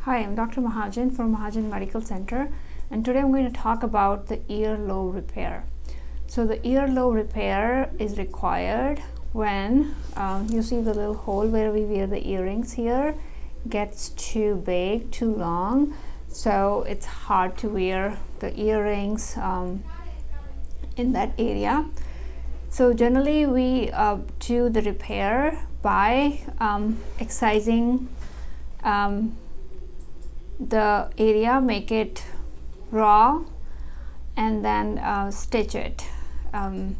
Hi, I'm Dr. Mahajan from Mahajan Medical Center, and today I'm going to talk about the ear lobe repair. So the ear lobe repair is required when you see the little hole where we wear the earrings here gets too big, too long, so it's hard to wear the earrings in that area. So generally we do the repair by excising the area, make it raw, and then stitch it. And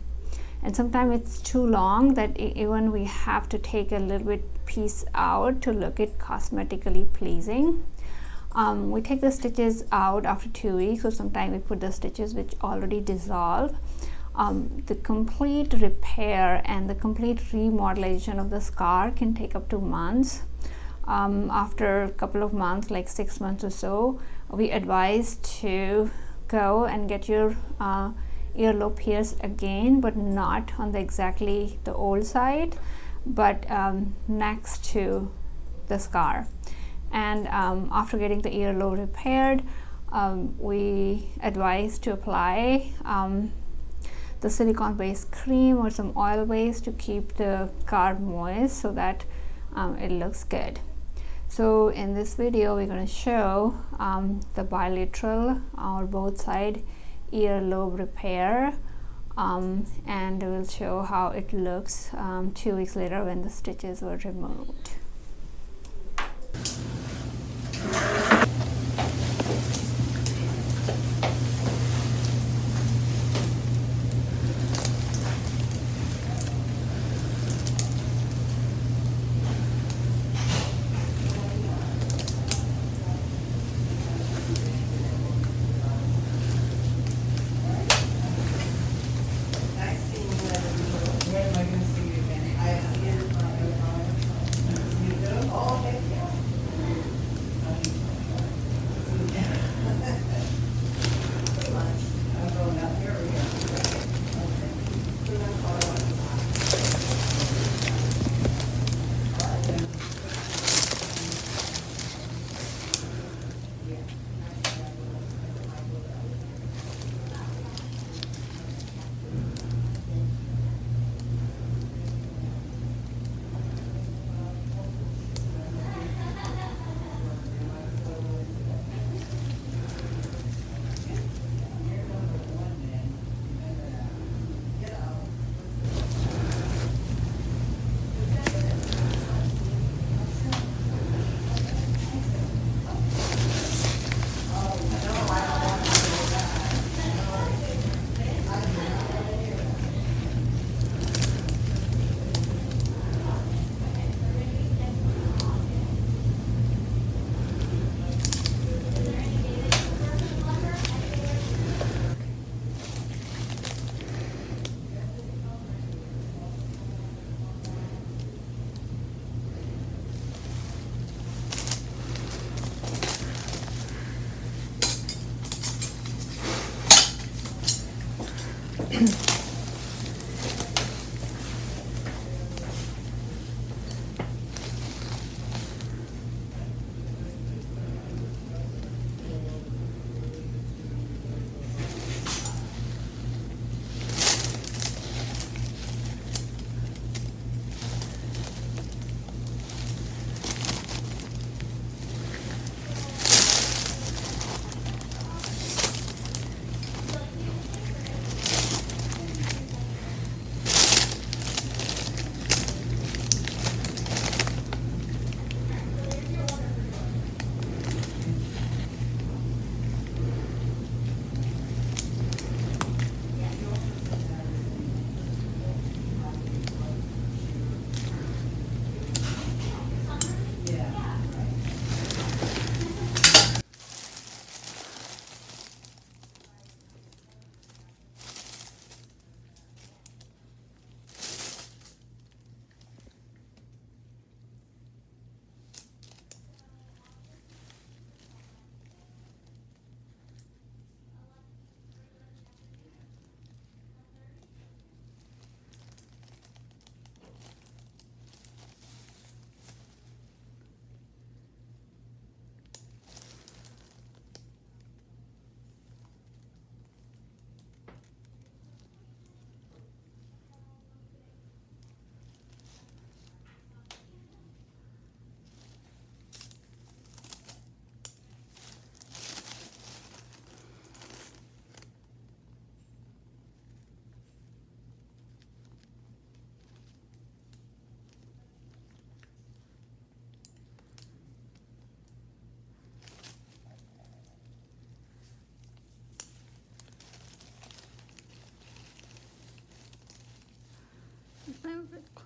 sometimes it's too long that even we have to take a little bit piece out to look it cosmetically pleasing. We take the stitches out after 2 weeks, or sometimes we put the stitches which already dissolve. The complete repair and the complete remodelation of the scar can take up to months. After a couple of months, like 6 months or so, we advise to go and get your earlobe pierced again, but not on exactly the old side, but next to the scar. And after getting the earlobe repaired, we advise to apply the silicone based cream or some oil base to keep the scar moist so that it looks good. So in this video we're going to show the bilateral or both side earlobe repair, and we'll show how it looks 2 weeks later when the stitches were removed.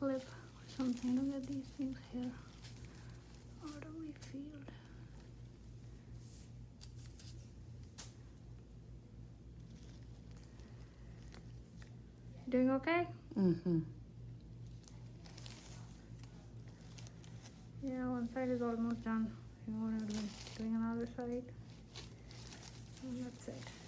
clip or something. Look at these things here. What do we feel? Doing okay? Mm-hmm. Yeah, one side is almost done. I'm going to be doing another side. And that's it.